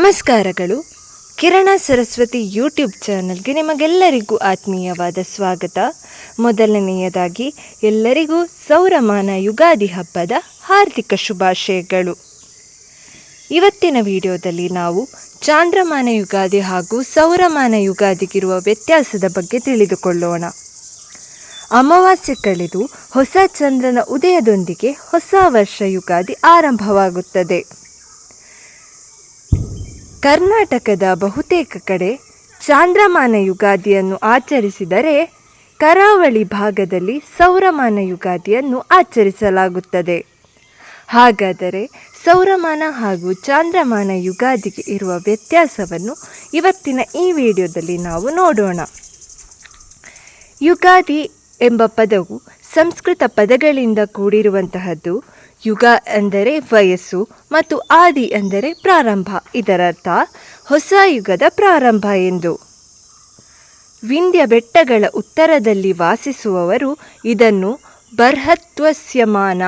ನಮಸ್ಕಾರಗಳು. ಕಿರಣ ಸರಸ್ವತಿ ಯೂಟ್ಯೂಬ್ ಚಾನಲ್ಗೆ ನಿಮಗೆಲ್ಲರಿಗೂ ಆತ್ಮೀಯವಾದ ಸ್ವಾಗತ. ಮೊದಲನೆಯದಾಗಿ ಎಲ್ಲರಿಗೂ ಸೌರಮಾನ ಯುಗಾದಿ ಹಬ್ಬದ ಹಾರ್ದಿಕ ಶುಭಾಶಯಗಳು. ಇವತ್ತಿನ ವಿಡಿಯೋದಲ್ಲಿ ನಾವು ಚಾಂದ್ರಮಾನ ಯುಗಾದಿ ಹಾಗೂ ಸೌರಮಾನ ಯುಗಾದಿಗಿರುವ ವ್ಯತ್ಯಾಸದ ಬಗ್ಗೆ ತಿಳಿದುಕೊಳ್ಳೋಣ. ಅಮಾವಾಸ್ಯೆ ಕಳೆದು ಹೊಸ ಚಂದ್ರನ ಉದಯದೊಂದಿಗೆ ಹೊಸ ವರ್ಷ ಯುಗಾದಿ ಆರಂಭವಾಗುತ್ತದೆ. ಕರ್ನಾಟಕದ ಬಹುತೇಕ ಕಡೆ ಚಾಂದ್ರಮಾನ ಯುಗಾದಿಯನ್ನು ಆಚರಿಸಿದರೆ ಕರಾವಳಿ ಭಾಗದಲ್ಲಿ ಸೌರಮಾನ ಯುಗಾದಿಯನ್ನು ಆಚರಿಸಲಾಗುತ್ತದೆ. ಹಾಗಾದರೆ ಸೌರಮಾನ ಹಾಗೂ ಚಾಂದ್ರಮಾನ ಯುಗಾದಿಗೆ ಇರುವ ವ್ಯತ್ಯಾಸವನ್ನು ಇವತ್ತಿನ ಈ ವಿಡಿಯೋದಲ್ಲಿ ನಾವು ನೋಡೋಣ. ಯುಗಾದಿ ಎಂಬ ಪದವು ಸಂಸ್ಕೃತ ಪದಗಳಿಂದ ಕೂಡಿರುವಂತಹದ್ದು. ಯುಗ ಅಂದರೆ ವಯಸ್ಸು ಮತ್ತು ಆದಿ ಅಂದರೆ ಪ್ರಾರಂಭ. ಇದರರ್ಥ ಹೊಸ ಯುಗದ ಪ್ರಾರಂಭ ಎಂದು. ವಿಂಧ್ಯ ಬೆಟ್ಟಗಳ ಉತ್ತರದಲ್ಲಿ ವಾಸಿಸುವವರು ಇದನ್ನು ಬರ್ಹತ್ವಸ್ಯಮಾನ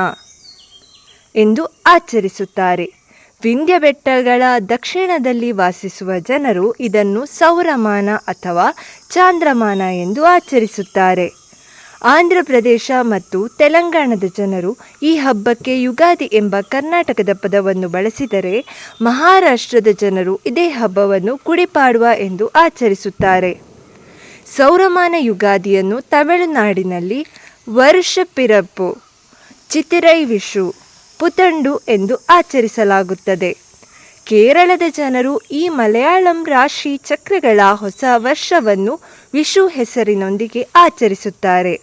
ಎಂದು ಆಚರಿಸುತ್ತಾರೆ. ವಿಂಧ್ಯ ಬೆಟ್ಟಗಳ ದಕ್ಷಿಣದಲ್ಲಿ ವಾಸಿಸುವ ಜನರು ಇದನ್ನು ಸೌರಮಾನ ಅಥವಾ ಚಾಂದ್ರಮಾನ ಎಂದು ಆಚರಿಸುತ್ತಾರೆ. ಆಂಧ್ರ ಪ್ರದೇಶ ಮತ್ತು ತೆಲಂಗಾಣದ ಜನರು ಈ ಹಬ್ಬಕ್ಕೆ ಯುಗಾದಿ ಎಂಬ ಕರ್ನಾಟಕದ ಪದವನ್ನು ಬಳಸಿದರೆ, ಮಹಾರಾಷ್ಟ್ರದ ಜನರು ಇದೇ ಹಬ್ಬವನ್ನು ಗುಡಿಪಾಡ್ವ ಎಂದು ಆಚರಿಸುತ್ತಾರೆ. ಸೌರಮಾನ ಯುಗಾದಿಯನ್ನು ತಮಿಳುನಾಡಿನಲ್ಲಿ ವರ್ಷಪಿರಪ್ಪು, ಚಿತಿರೈ ವಿಷು, ಪುತಂಡು ಎಂದು ಆಚರಿಸಲಾಗುತ್ತದೆ. ಕೇರಳದ ಜನರು ಈ ಮಲಯಾಳಂ ರಾಶಿ ಚಕ್ರಗಳ ಹೊಸ ವರ್ಷವನ್ನು ವಿಷು ಹೆಸರಿನೊಂದಿಗೆ ಆಚರಿಸುತ್ತಾರೆ.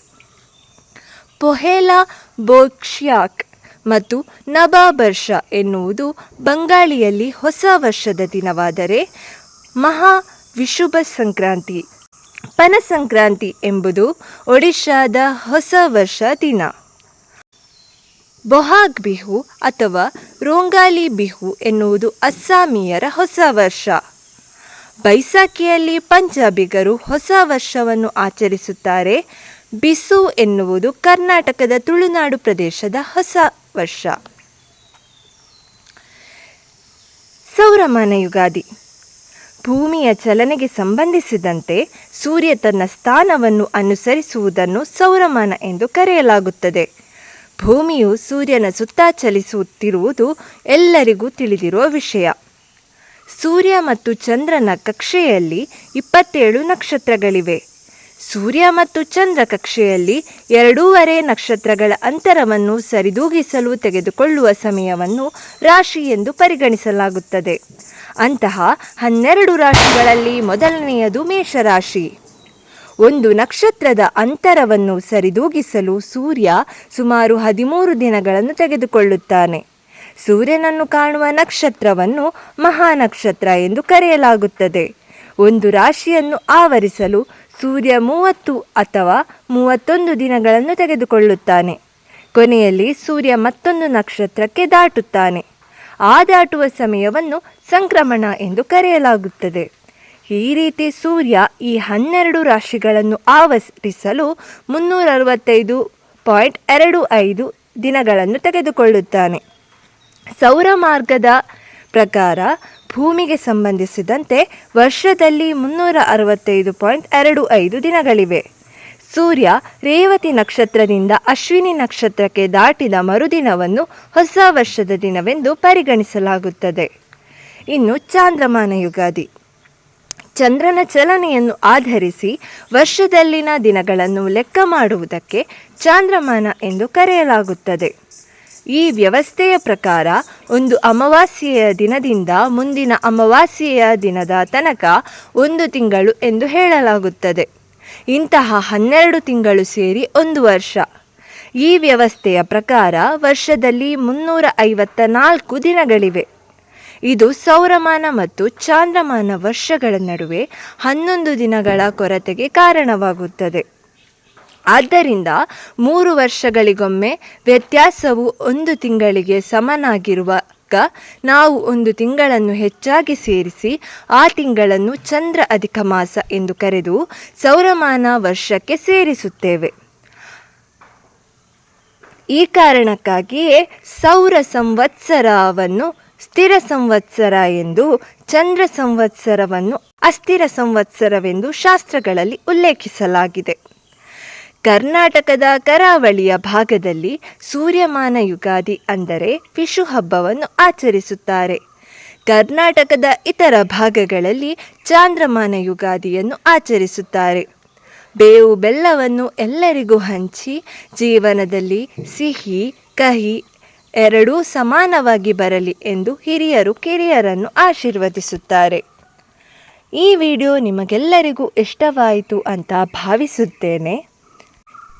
ಪೊಹೇಲಾ ಬೋಯಿಕ್ಷಾಕ್ ಮತ್ತು ನಬಬರ್ಷ ಎನ್ನುವುದು ಬಂಗಾಳಿಯಲ್ಲಿ ಹೊಸ ವರ್ಷದ ದಿನವಾದರೆ, ಮಹಾ ವಿಷುಬ ಸಂಕ್ರಾಂತಿ, ಪನಸಂಕ್ರಾಂತಿ ಎಂಬುದು ಒಡಿಶಾದ ಹೊಸ ವರ್ಷ ದಿನ. ಬೊಹಾಗ್ ಬಿಹು ಅಥವಾ ರೋಂಗಾಲಿ ಬಿಹು ಎನ್ನುವುದು ಅಸ್ಸಾಮೀಯರ ಹೊಸ ವರ್ಷ. ಬೈಸಾಖಿಯಲ್ಲಿ ಪಂಜಾಬಿಗರು ಹೊಸ ವರ್ಷವನ್ನು ಆಚರಿಸುತ್ತಾರೆ. ಬಿಸು ಎನ್ನುವುದು ಕರ್ನಾಟಕದ ತುಳುನಾಡು ಪ್ರದೇಶದ ಹೊಸ ವರ್ಷ. ಸೌರಮಾನ ಯುಗಾದಿ ಭೂಮಿಯ ಚಲನೆಗೆ ಸಂಬಂಧಿಸಿದಂತೆ ಸೂರ್ಯ ತನ್ನ ಸ್ಥಾನವನ್ನು ಅನುಸರಿಸುವುದನ್ನು ಸೌರಮಾನ ಎಂದು ಕರೆಯಲಾಗುತ್ತದೆ. ಭೂಮಿಯು ಸೂರ್ಯನ ಸುತ್ತ ಚಲಿಸುತ್ತಿರುವುದು ಎಲ್ಲರಿಗೂ ತಿಳಿದಿರುವ ವಿಷಯ. ಸೂರ್ಯ ಮತ್ತು ಚಂದ್ರನ ಕಕ್ಷೆಯಲ್ಲಿ 27 ನಕ್ಷತ್ರಗಳಿವೆ. ಸೂರ್ಯ ಮತ್ತು ಚಂದ್ರ ಕಕ್ಷೆಯಲ್ಲಿ 2.5 ನಕ್ಷತ್ರಗಳ ಅಂತರವನ್ನು ಸರಿದೂಗಿಸಲು ತೆಗೆದುಕೊಳ್ಳುವ ಸಮಯವನ್ನು ರಾಶಿ ಎಂದು ಪರಿಗಣಿಸಲಾಗುತ್ತದೆ. ಅಂತಹ 12 ರಾಶಿಗಳಲ್ಲಿ ಮೊದಲನೆಯದು ಮೇಷರಾಶಿ. ಒಂದು ನಕ್ಷತ್ರದ ಅಂತರವನ್ನು ಸರಿದೂಗಿಸಲು ಸೂರ್ಯ ಸುಮಾರು 13 ದಿನಗಳನ್ನು ತೆಗೆದುಕೊಳ್ಳುತ್ತಾನೆ. ಸೂರ್ಯನನ್ನು ಕಾಣುವ ನಕ್ಷತ್ರವನ್ನು ಮಹಾನಕ್ಷತ್ರ ಎಂದು ಕರೆಯಲಾಗುತ್ತದೆ. ಒಂದು ರಾಶಿಯನ್ನು ಆವರಿಸಲು ಸೂರ್ಯ 30 ಅಥವಾ 31 ದಿನಗಳನ್ನು ತೆಗೆದುಕೊಳ್ಳುತ್ತಾನೆ. ಕೊನೆಯಲ್ಲಿ ಸೂರ್ಯ ಮತ್ತೊಂದು ನಕ್ಷತ್ರಕ್ಕೆ ದಾಟುತ್ತಾನೆ. ಆ ದಾಟುವ ಸಮಯವನ್ನು ಸಂಕ್ರಮಣ ಎಂದು ಕರೆಯಲಾಗುತ್ತದೆ. ಈ ರೀತಿ ಸೂರ್ಯ ಈ 12 ರಾಶಿಗಳನ್ನು ಆವರಿಸಲು 365.25 ದಿನಗಳನ್ನು ತೆಗೆದುಕೊಳ್ಳುತ್ತಾನೆ. ಸೌರಮಾರ್ಗದ ಪ್ರಕಾರ ಭೂಮಿಗೆ ಸಂಬಂಧಿಸಿದಂತೆ ವರ್ಷದಲ್ಲಿ 365.25 ದಿನಗಳಿವೆ. ಸೂರ್ಯ ರೇವತಿ ನಕ್ಷತ್ರದಿಂದ ಅಶ್ವಿನಿ ನಕ್ಷತ್ರಕ್ಕೆ ದಾಟಿದ ಮರುದಿನವನ್ನು ಹೊಸ ವರ್ಷದ ದಿನವೆಂದು ಪರಿಗಣಿಸಲಾಗುತ್ತದೆ. ಇನ್ನು ಚಾಂದ್ರಮಾನ ಯುಗಾದಿ. ಚಂದ್ರನ ಚಲನೆಯನ್ನು ಆಧರಿಸಿ ವರ್ಷದಲ್ಲಿನ ದಿನಗಳನ್ನು ಲೆಕ್ಕ ಮಾಡುವುದಕ್ಕೆ ಚಾಂದ್ರಮಾನ ಎಂದು ಕರೆಯಲಾಗುತ್ತದೆ. ಈ ವ್ಯವಸ್ಥೆಯ ಪ್ರಕಾರ ಒಂದು ಅಮಾವಾಸ್ಯೆಯ ದಿನದಿಂದ ಮುಂದಿನ ಅಮಾವಾಸ್ಯೆಯ ದಿನದ ತನಕ 1 ತಿಂಗಳು ಎಂದು ಹೇಳಲಾಗುತ್ತದೆ. ಇಂತಹ 12 ತಿಂಗಳು ಸೇರಿ 1 ವರ್ಷ. ಈ ವ್ಯವಸ್ಥೆಯ ಪ್ರಕಾರ ವರ್ಷದಲ್ಲಿ 354 ದಿನಗಳಿವೆ. ಇದು ಸೌರಮಾನ ಮತ್ತು ಚಾಂದ್ರಮಾನ ವರ್ಷಗಳ ನಡುವೆ 11 ದಿನಗಳ ಕೊರತೆಗೆ ಕಾರಣವಾಗುತ್ತದೆ. ಆದ್ದರಿಂದ 3 ವರ್ಷಗಳಿಗೊಮ್ಮೆ ವ್ಯತ್ಯಾಸವು 1 ತಿಂಗಳಿಗೆ ಸಮನಾಗಿರುವಾಗ ನಾವು 1 ತಿಂಗಳನ್ನು ಹೆಚ್ಚಾಗಿ ಸೇರಿಸಿ ಆ ತಿಂಗಳನ್ನು ಚಂದ್ರ ಅಧಿಕ ಮಾಸ ಎಂದು ಕರೆದು ಸೌರಮಾನ ವರ್ಷಕ್ಕೆ ಸೇರಿಸುತ್ತೇವೆ. ಈ ಕಾರಣಕ್ಕಾಗಿಯೇ ಸೌರ ಸಂವತ್ಸರವನ್ನು ಸ್ಥಿರ ಸಂವತ್ಸರ ಎಂದು ಚಂದ್ರ ಸಂವತ್ಸರವನ್ನು ಅಸ್ಥಿರ ಸಂವತ್ಸರವೆಂದು ಶಾಸ್ತ್ರಗಳಲ್ಲಿ ಉಲ್ಲೇಖಿಸಲಾಗಿದೆ. ಕರ್ನಾಟಕದ ಕರಾವಳಿಯ ಭಾಗದಲ್ಲಿ ಸೂರ್ಯಮಾನ ಯುಗಾದಿ ಅಂದರೆ ವಿಷು ಹಬ್ಬವನ್ನು ಆಚರಿಸುತ್ತಾರೆ. ಕರ್ನಾಟಕದ ಇತರ ಭಾಗಗಳಲ್ಲಿ ಚಾಂದ್ರಮಾನ ಯುಗಾದಿಯನ್ನು ಆಚರಿಸುತ್ತಾರೆ. ಬೇವು ಬೆಲ್ಲವನ್ನು ಎಲ್ಲರಿಗೂ ಹಂಚಿ ಜೀವನದಲ್ಲಿ ಸಿಹಿ ಕಹಿ ಎರಡೂ ಸಮಾನವಾಗಿ ಬರಲಿ ಎಂದು ಹಿರಿಯರು ಕಿರಿಯರನ್ನು ಆಶೀರ್ವದಿಸುತ್ತಾರೆ. ಈ ವಿಡಿಯೋ ನಿಮಗೆಲ್ಲರಿಗೂ ಇಷ್ಟವಾಯಿತು ಅಂತ ಭಾವಿಸುತ್ತೇನೆ.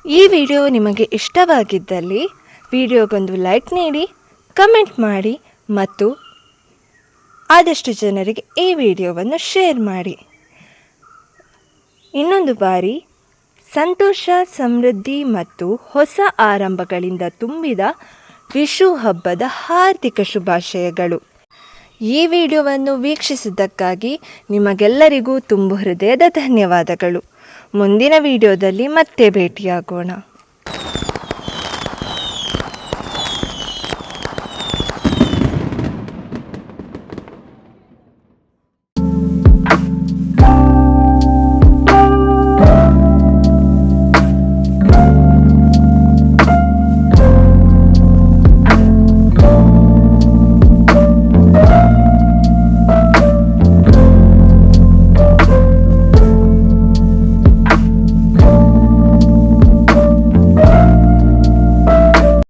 ಈ ವಿಡಿಯೋ ನಿಮಗೆ ಇಷ್ಟವಾಗಿದ್ದಲ್ಲಿ ವಿಡಿಯೋಗೊಂದು ಲೈಕ್ ನೀಡಿ, ಕಮೆಂಟ್ ಮಾಡಿ ಮತ್ತು ಆದಷ್ಟು ಜನರಿಗೆ ಈ ವಿಡಿಯೋವನ್ನು ಶೇರ್ ಮಾಡಿ. ಇನ್ನೊಂದು ಬಾರಿ ಸಂತೋಷ, ಸಮೃದ್ಧಿ ಮತ್ತು ಹೊಸ ಆರಂಭಗಳಿಂದ ತುಂಬಿದ ವಿಷು ಹಬ್ಬದ ಹಾರ್ದಿಕ ಶುಭಾಶಯಗಳು. ಈ ವಿಡಿಯೋವನ್ನು ವೀಕ್ಷಿಸಿದ್ದಕ್ಕಾಗಿ ನಿಮಗೆಲ್ಲರಿಗೂ ತುಂಬು ಹೃದಯದ ಧನ್ಯವಾದಗಳು. ಮುಂದಿನ ವಿಡಿಯೋದಲ್ಲಿ ಮತ್ತೆ ಭೇಟಿಯಾಗೋಣ.